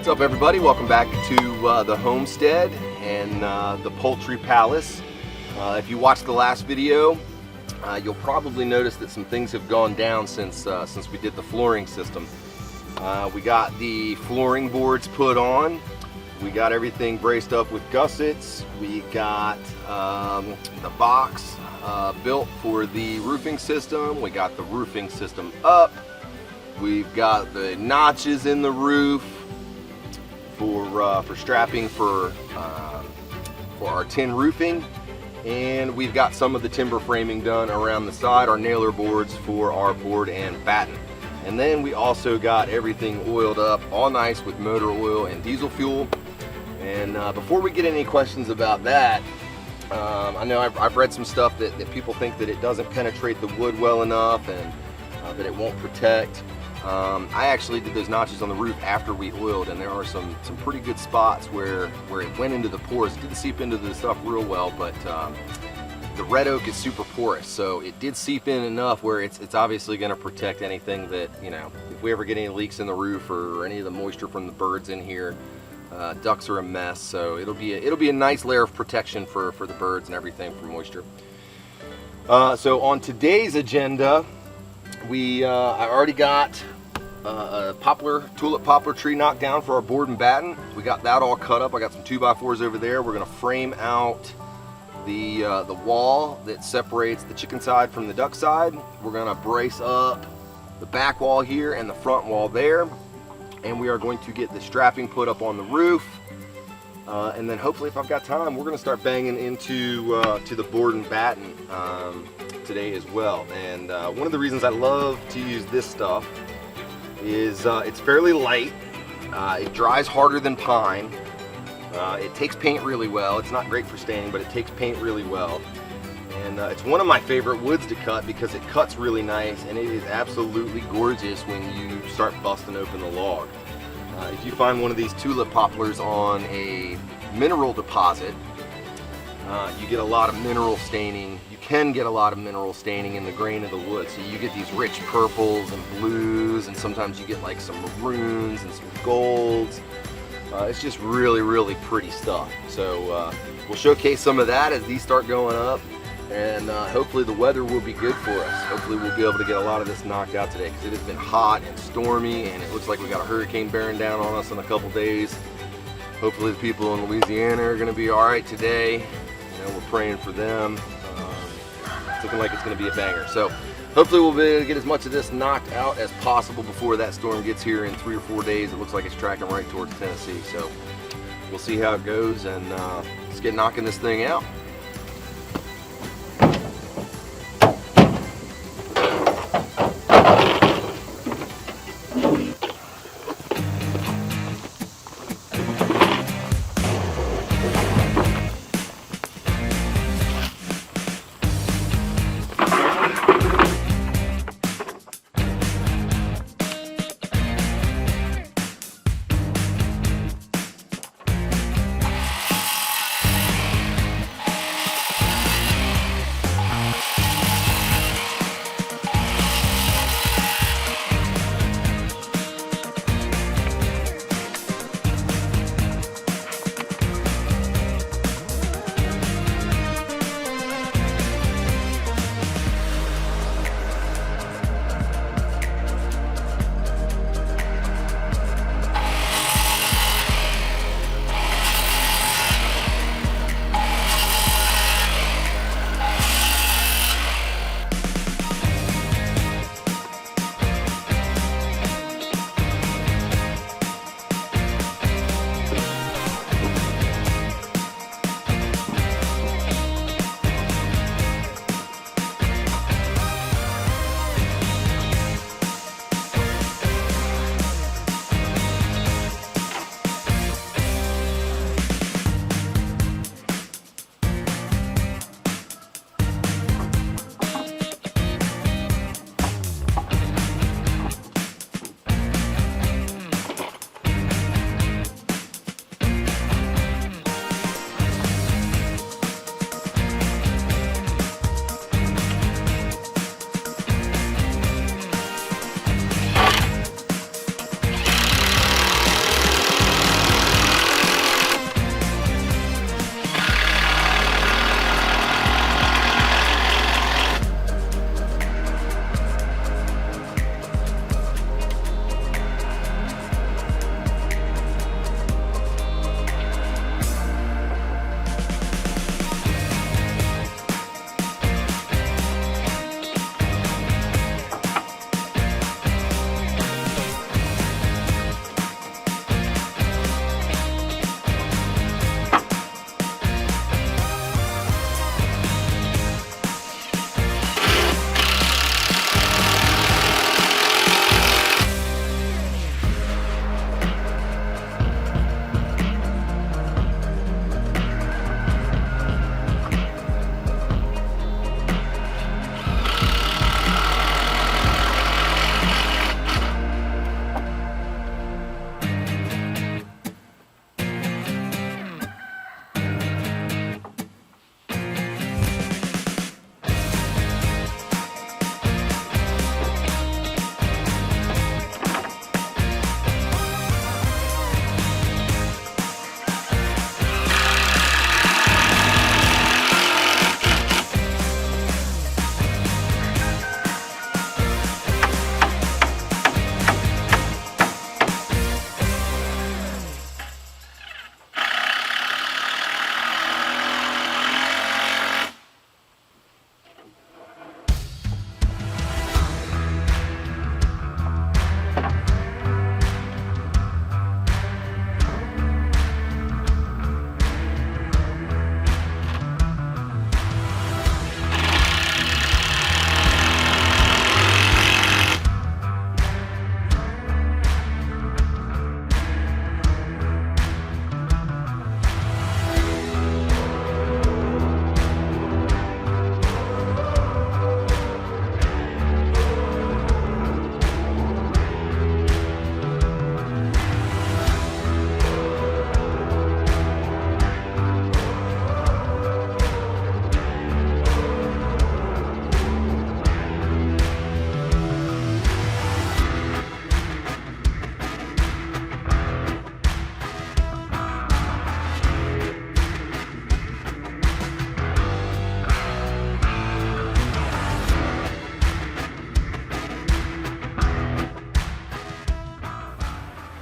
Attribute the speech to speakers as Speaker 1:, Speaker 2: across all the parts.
Speaker 1: What's up, everybody? Welcome back to the homestead and the poultry palace. If you watched the last video, you'll probably notice that some things have gone down since we did the flooring system. We got the flooring boards put on. We got everything braced up with gussets. We got the box built for the roofing system. We got the roofing system up. We've got the notches in the roof for strapping for our tin roofing, and we've got some of the timber framing done around the side, our nailer boards for our board and batten. And then we also got everything oiled up all nice with motor oil and diesel fuel. And before we get any questions about that, I know I've read some stuff that people think that it doesn't penetrate the wood well enough and that it won't protect. I actually did those notches on the roof after we oiled, and there are some pretty good spots where it went into the pores. It didn't seep into the stuff real well, but the red oak is super porous, so it did seep in enough where it's obviously going to protect anything that, you know, if we ever get any leaks in the roof or any of the moisture from the birds in here. Ducks are a mess, so it'll be a nice layer of protection for the birds and everything from moisture. So on today's agenda, I already got a tulip poplar tree knocked down for our board and batten. We got that all cut up. I got some 2x4s over there. We're going to frame out the wall that separates the chicken side from the duck side. We're going to brace up the back wall here and the front wall there, and we are going to get the strapping put up on the roof. And then hopefully, if I've got time, we're going to start banging into to the board and batten today as well. And one of the reasons I love to use this stuff is it's fairly light. It dries harder than pine. It takes paint really well. It's not great for staining, but it takes paint really well. And it's one of my favorite woods to cut because it cuts really nice, and it is absolutely gorgeous when you start busting open the log. If you find one of these tulip poplars on a mineral deposit, you get a lot of mineral staining. You can get a lot of mineral staining in the grain of the wood. So you get these rich purples and blues, and sometimes you get like some maroons and some golds. It's just really, really pretty stuff. So we'll showcase some of that as these start going up, and hopefully the weather will be good for us. Hopefully we'll be able to get a lot of this knocked out today, because it has been hot and stormy, and it looks like we got a hurricane bearing down on us in a couple days. Hopefully the people in Louisiana are going to be all right today. You know, we're praying for them. It's looking like it's going to be a banger. So hopefully we'll be able to get as much of this knocked out as possible before that storm gets here in 3 or 4 days. It looks like it's tracking right towards Tennessee. So we'll see how it goes, and let's get knocking this thing out.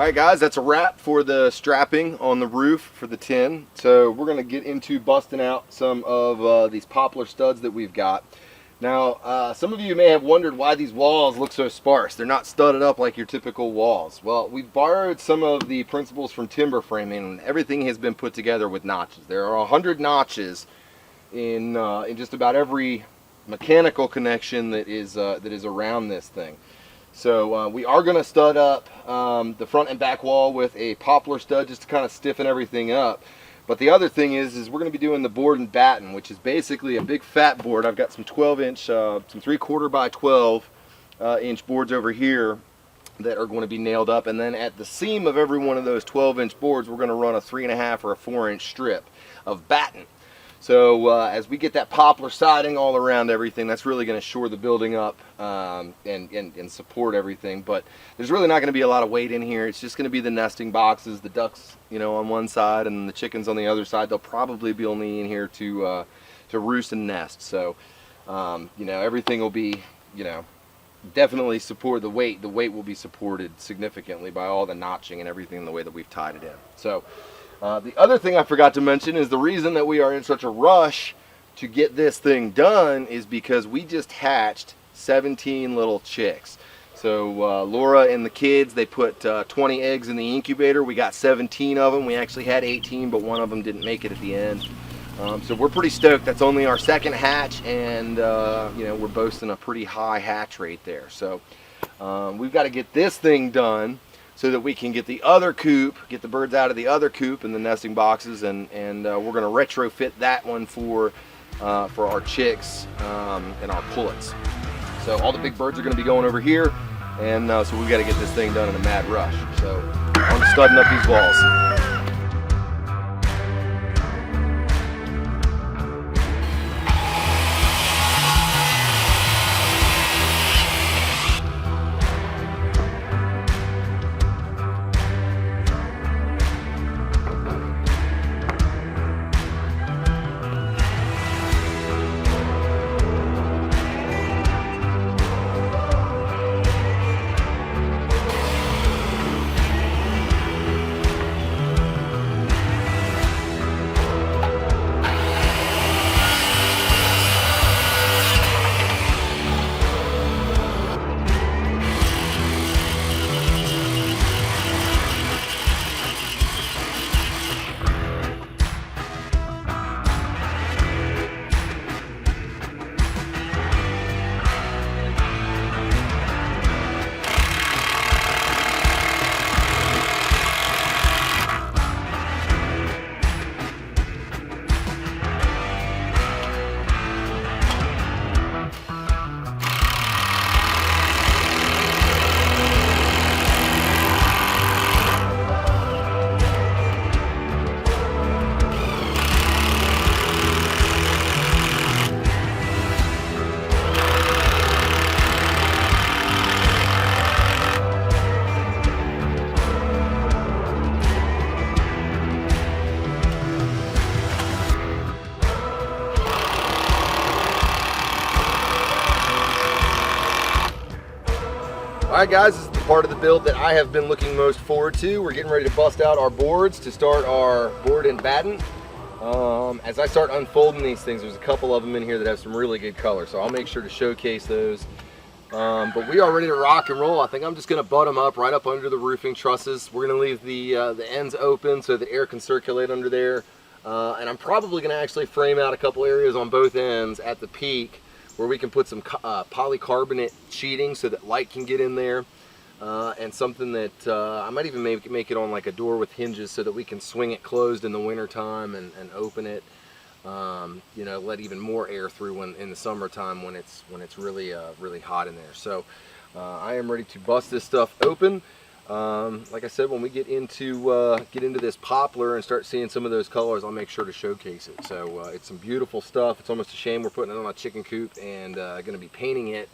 Speaker 1: All right, guys, that's a wrap for the strapping on the roof for the tin. So we're going to get into busting out some of these poplar studs that we've got. Now, some of you may have wondered why these walls look so sparse. They're not studded up like your typical walls. Well, we borrowed some of the principles from timber framing, and everything has been put together with notches. There are 100 notches in just about every mechanical connection that is around this thing. So we are going to stud up the front and back wall with a poplar stud just to kind of stiffen everything up. But the other thing is we're going to be doing the board and batten, which is basically a big fat board. I've got some 12-inch, some 3/4 by 12 inch boards over here that are going to be nailed up, and then at the seam of every one of those 12-inch boards, we're going to run a 3.5 or a 4-inch strip of batten. So as we get that poplar siding all around everything, that's really going to shore the building up and support everything. But there's really not going to be a lot of weight in here. It's just going to be the nesting boxes, the ducks, you know, on one side, and the chickens on the other side. They'll probably be only in here to roost and nest. So you know, everything will be, you know, definitely support the weight. The weight will be supported significantly by all the notching and everything, the way that we've tied it in. So. The other thing I forgot to mention is the reason that we are in such a rush to get this thing done is because we just hatched 17 little chicks. So Laura and the kids, they put 20 eggs in the incubator. We got 17 of them. We actually had 18, but one of them didn't make it at the end. So we're pretty stoked. That's only our second hatch, and you know, we're boasting a pretty high hatch rate there. So we've got to get this thing done so that we can get the other coop, get the birds out of the other coop and the nesting boxes, and we're going to retrofit that one for our chicks and our pullets. So all the big birds are going to be going over here, and so we've got to get this thing done in a mad rush. So I'm studding up these walls. Alright guys, this is the part of the build that I have been looking most forward to. We're getting ready to bust out our boards to start our board and batten. As I start unfolding these things, there's a couple of them in here that have some really good color, so I'll make sure to showcase those. But we are ready to rock and roll. I think I'm just going to butt them up right up under the roofing trusses. We're going to leave the ends open so that air can circulate under there. And I'm probably going to actually frame out a couple areas on both ends at the peak where we can put some polycarbonate sheeting so that light can get in there, and something that I might even make it on like a door with hinges so that we can swing it closed in the winter time and open it, you know, let even more air through when in the summertime when it's really really hot in there. So I am ready to bust this stuff open. Like I said, when we get into this poplar and start seeing some of those colors, I'll make sure to showcase it. So it's some beautiful stuff. It's almost a shame we're putting it on a chicken coop and going to be painting it.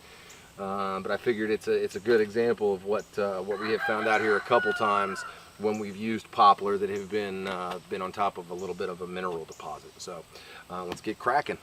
Speaker 1: But I figured it's a good example of what we have found out here a couple times when we've used poplar that have been on top of a little bit of a mineral deposit. So let's get cracking.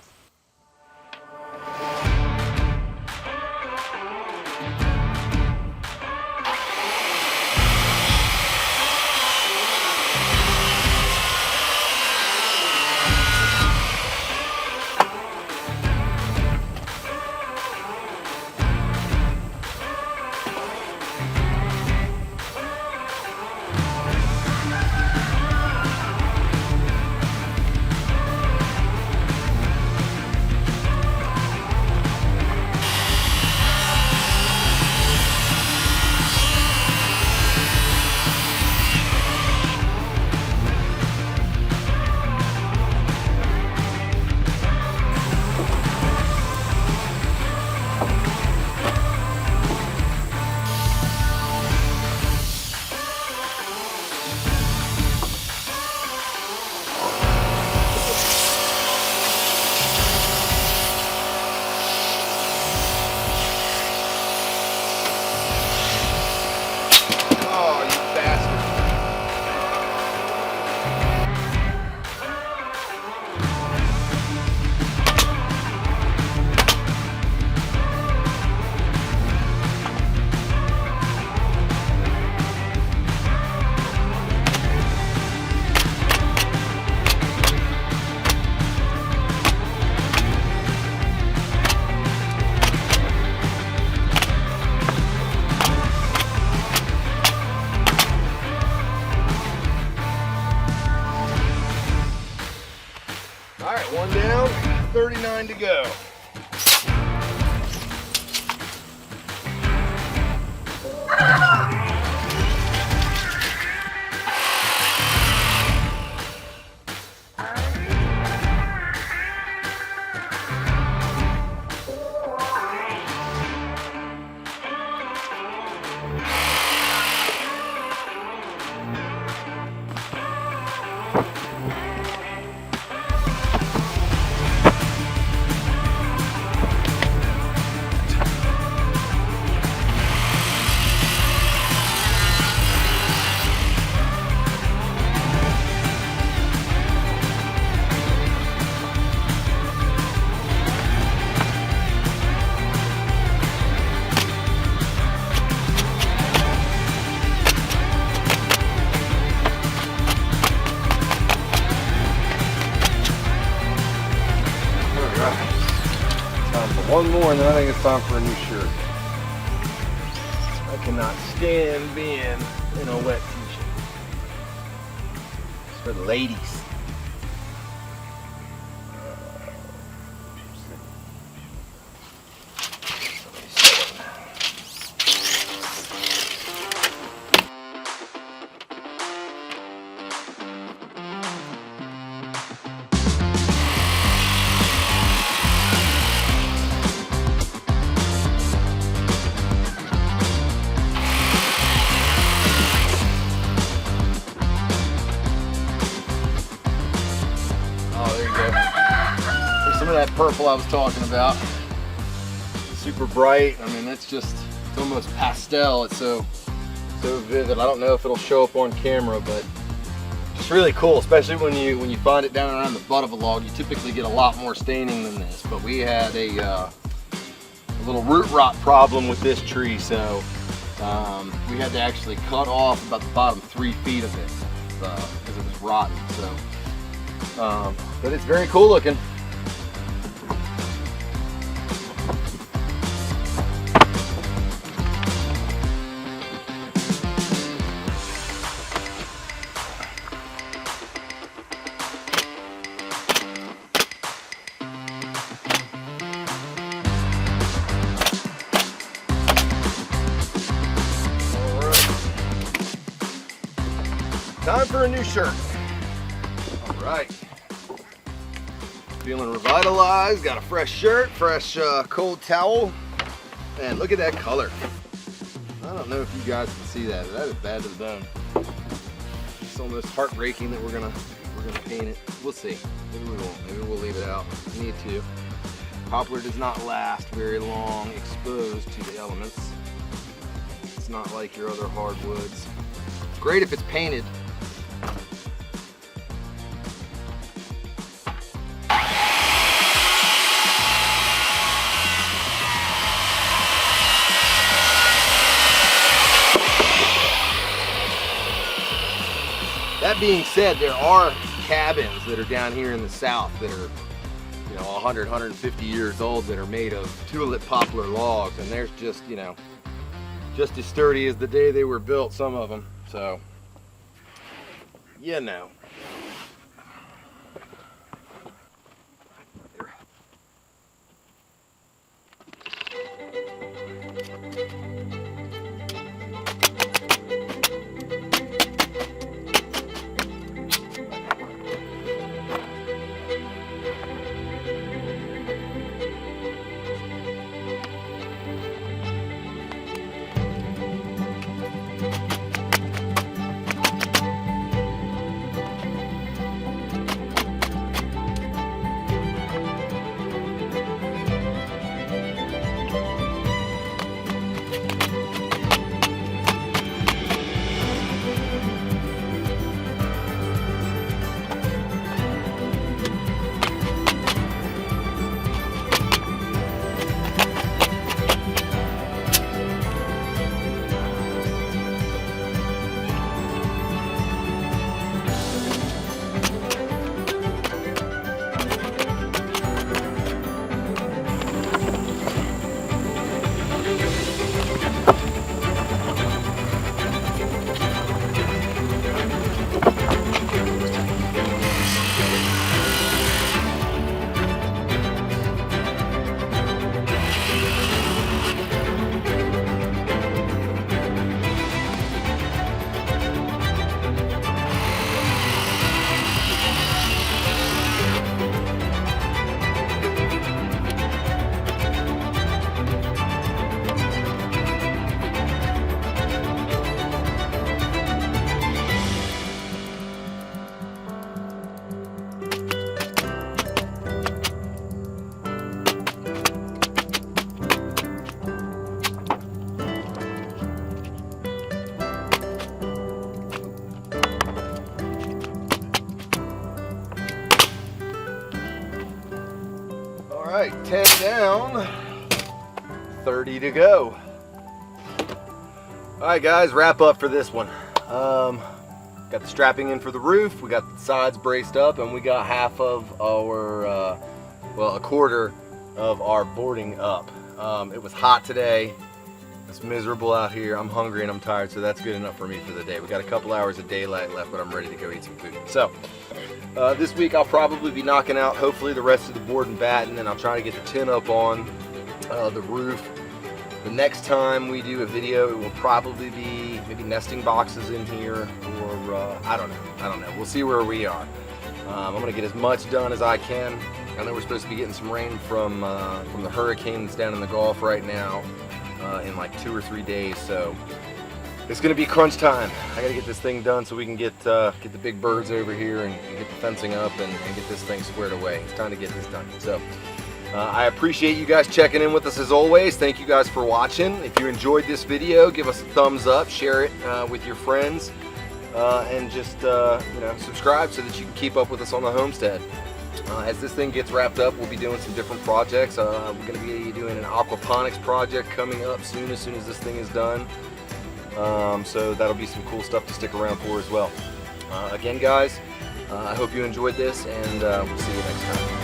Speaker 1: All right, one down, 39 to go. One more and then I think it's time for a new shirt. I cannot stand being in a wet t-shirt. It's for the ladies. Some of that purple I was talking about. Super bright. I mean, it's almost pastel. It's so vivid. I don't know if it'll show up on camera, but it's really cool, especially when you find it down around the butt of a log. You typically get a lot more staining than this, but we had a little root rot problem with this tree, so we had to actually cut off about the bottom 3 feet of it because it was rotten. So, but it's very cool looking. Time for a new shirt. All right. Feeling revitalized. Got a fresh shirt, fresh cold towel, and look at that color. I don't know if you guys can see that. That is bad to the bone. It's almost heartbreaking that we're gonna paint it. We'll see. Maybe we won't. Maybe we'll leave it out. We need to. Poplar does not last very long exposed to the elements. It's not like your other hardwoods. It's great if it's painted. That being said, there are cabins that are down here in the south that are, 100, 150 years old that are made of tulip poplar logs, and they're just, just as sturdy as the day they were built, some of them. So, right, 10 down, 30 to go. All right, guys, wrap up for this one. Got the strapping in for the roof, we got the sides braced up, and we got half of our, well, a quarter of our boarding up. It was hot today. It's miserable out here. I'm hungry and I'm tired, so that's good enough for me for the day. We got a couple hours of daylight left, but I'm ready to go eat some food. So this week I'll probably be knocking out hopefully the rest of the board and batten, and I'll try to get the tin up on the roof. The next time we do a video, it will probably be maybe nesting boxes in here, or I don't know. We'll see where we are. I'm gonna get as much done as I can. I know we're supposed to be getting some rain from the hurricane that's down in the Gulf right now in like 2 or 3 days, so it's gonna be crunch time. I gotta get this thing done so we can get the big birds over here and get the fencing up and get this thing squared away. It's time to get this done. So I appreciate you guys checking in with us as always. Thank you guys for watching. If you enjoyed this video, give us a thumbs up, share it with your friends, and just subscribe so that you can keep up with us on the homestead. As this thing gets wrapped up, we'll be doing some different projects. We're going to be doing an aquaponics project coming up soon as this thing is done. So that'll be some cool stuff to stick around for as well. Again, guys, I hope you enjoyed this, and we'll see you next time.